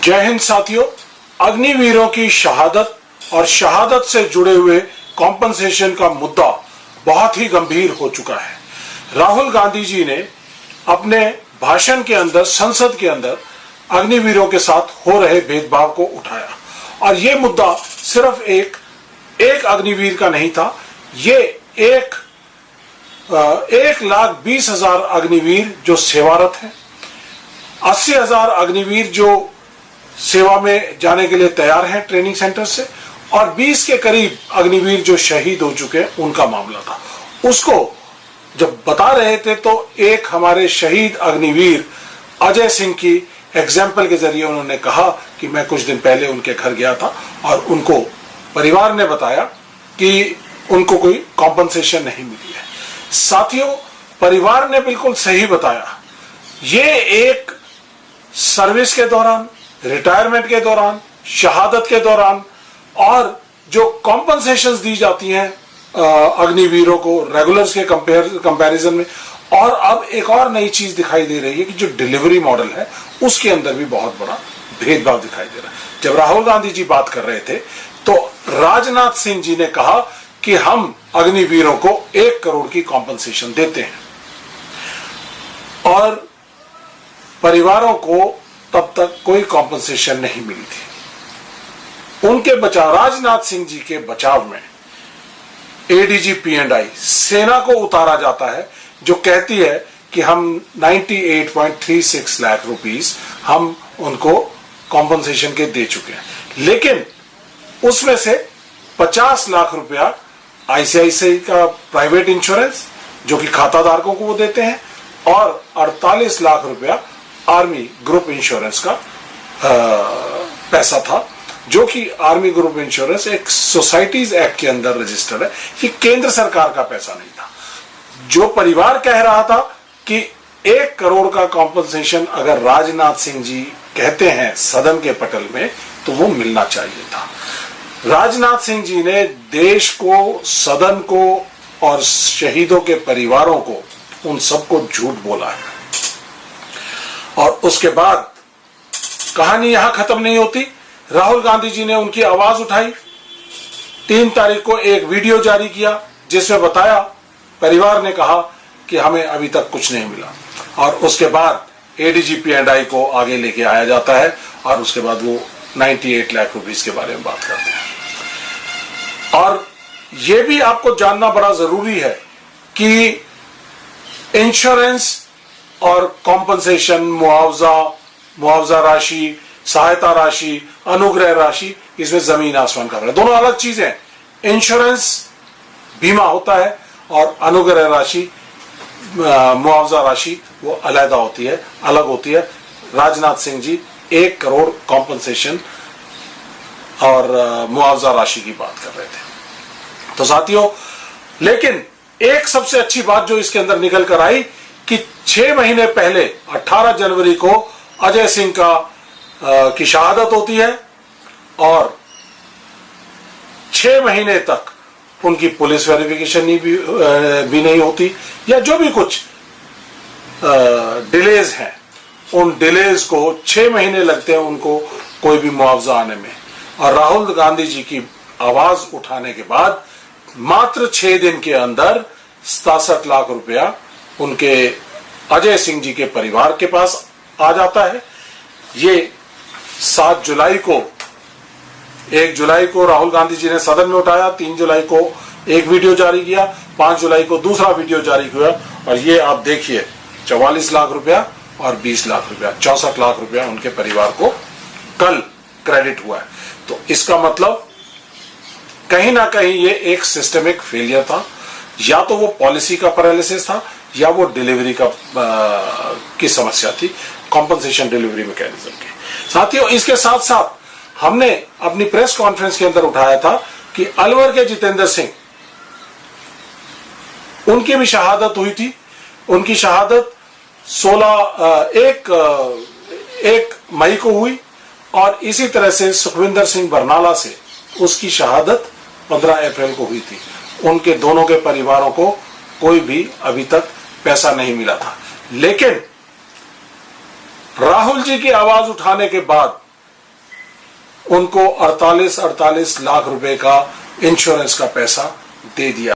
जय हिंद साथियों। अग्निवीरों की शहादत और शहादत से जुड़े हुए कॉम्पनसेशन का मुद्दा बहुत ही गंभीर हो चुका है। राहुल गांधी जी ने अपने भाषण के अंदर, संसद के अंदर अग्निवीरों के साथ हो रहे भेदभाव को उठाया और यह मुद्दा सिर्फ एक अग्निवीर का नहीं था। ये 1,20,000 अग्निवीर जो सेवारत हैं, 80,000 अग्निवीर जो सेवा में जाने के लिए तैयार हैं ट्रेनिंग सेंटर से, और 20 के करीब अग्निवीर जो शहीद हो चुके हैं, उनका मामला था। उसको जब बता रहे थे तो एक हमारे शहीद अग्निवीर अजय सिंह की एग्जाम्पल के जरिए उन्होंने कहा कि मैं कुछ दिन पहले उनके घर गया था और उनको परिवार ने बताया कि उनको कोई कॉम्पनसेशन नहीं मिली है। साथियों, परिवार ने बिल्कुल सही बताया। ये एक सर्विस के दौरान, रिटायरमेंट के दौरान, शहादत के दौरान और जो कॉम्पनसेशंस दी जाती हैं अग्निवीरों को रेगुलर्स के कंपैरिजन में, और अब एक और नई चीज दिखाई दे रही है कि जो डिलीवरी मॉडल है उसके अंदर भी बहुत बड़ा भेदभाव दिखाई दे रहा है। जब राहुल गांधी जी बात कर रहे थे तो राजनाथ सिंह जी ने कहा कि हम अग्निवीरों को 1 करोड़ की कॉम्पनसेशन देते हैं और परिवारों को तब तक कोई कॉम्पनसेशन नहीं मिली थी। उनके बचाव, राजनाथ सिंह जी के बचाव में एडीजी P&I सेना को उतारा जाता है, जो कहती है कि हम 98.36 लाख रुपीस हम उनको कॉम्पनसेशन के दे चुके हैं, लेकिन उसमें से 50 लाख रुपया ICICI का प्राइवेट इंश्योरेंस जो कि खाताधारकों को वो देते हैं, और 48 लाख रुपया आर्मी ग्रुप इंश्योरेंस का पैसा था, जो कि आर्मी ग्रुप इंश्योरेंस एक सोसाइटीज एक्ट के अंदर रजिस्टर्ड है। ये केंद्र सरकार का पैसा नहीं था। जो परिवार कह रहा था कि 1 करोड़ का कॉम्पनसेशन अगर राजनाथ सिंह जी कहते हैं सदन के पटल में, तो वो मिलना चाहिए था। राजनाथ सिंह जी ने देश को, सदन को और शहीदों के परिवारों को, उन सबको झूठ बोला है। और उसके बाद कहानी यहां खत्म नहीं होती। राहुल गांधी जी ने उनकी आवाज उठाई। 3 तारीख को एक वीडियो जारी किया जिसमें बताया, परिवार ने कहा कि हमें अभी तक कुछ नहीं मिला, और उसके बाद एडीजी P&I को आगे लेके आया जाता है और उसके बाद वो 98 लाख रुपीस के बारे में बात करते हैं। और ये भी आपको जानना बड़ा जरूरी है कि इंश्योरेंस और कॉम्पनसेशन, मुआवजा राशि, सहायता राशि, अनुग्रह राशि, इसमें जमीन आसमान का फर्क है। दोनों अलग चीजें हैं। इंश्योरेंस बीमा होता है और अनुग्रह राशि, मुआवजा राशि वो अलग होती है। राजनाथ सिंह जी 1 करोड़ कॉम्पनसेशन और मुआवजा राशि की बात कर रहे थे। तो साथियों, लेकिन एक सबसे अच्छी बात जो इसके अंदर निकल कर आई कि 6 महीने पहले 18 जनवरी को अजय सिंह की शहादत होती है और 6 महीने तक उनकी पुलिस वेरिफिकेशन भी नहीं होती, या जो भी कुछ डिलेज हैं, उन डिलेज को 6 महीने लगते हैं उनको कोई भी मुआवजा आने में। और राहुल गांधी जी की आवाज उठाने के बाद मात्र 6 दिन के अंदर 67 लाख रुपया उनके अजय सिंह जी के परिवार के पास आ जाता है। ये 7 जुलाई को, 1 जुलाई को राहुल गांधी जी ने सदन में उठाया, 3 जुलाई को एक वीडियो जारी किया, 5 जुलाई को दूसरा वीडियो जारी किया, और ये आप देखिए 44 लाख रुपया और 20 लाख रुपया, 64 लाख रुपया उनके परिवार को कल क्रेडिट हुआ है। तो इसका मतलब कहीं ना कहीं ये एक सिस्टमिक फेलियर था, या तो वो पॉलिसी का पैरालिसिस था या वो डिलीवरी की समस्या थी, कॉम्पनसेशन डिलीवरी मैकेनिज्म की। साथियों, इसके साथ साथ हमने अपनी प्रेस कॉन्फ्रेंस के अंदर उठाया था कि अलवर के जितेंद्र सिंह, उनकी भी शहादत हुई थी। उनकी शहादत 1 मई को हुई, और इसी तरह से सुखविंदर सिंह बरनाला से उसकी शहादत 15 अप्रैल को हुई थी। उनके दोनों के परिवारों को कोई भी अभी तक पैसा नहीं मिला था। लेकिन राहुल जी की आवाज उठाने के बाद उनको 48 लाख रुपए का इंश्योरेंस का पैसा दे दिया।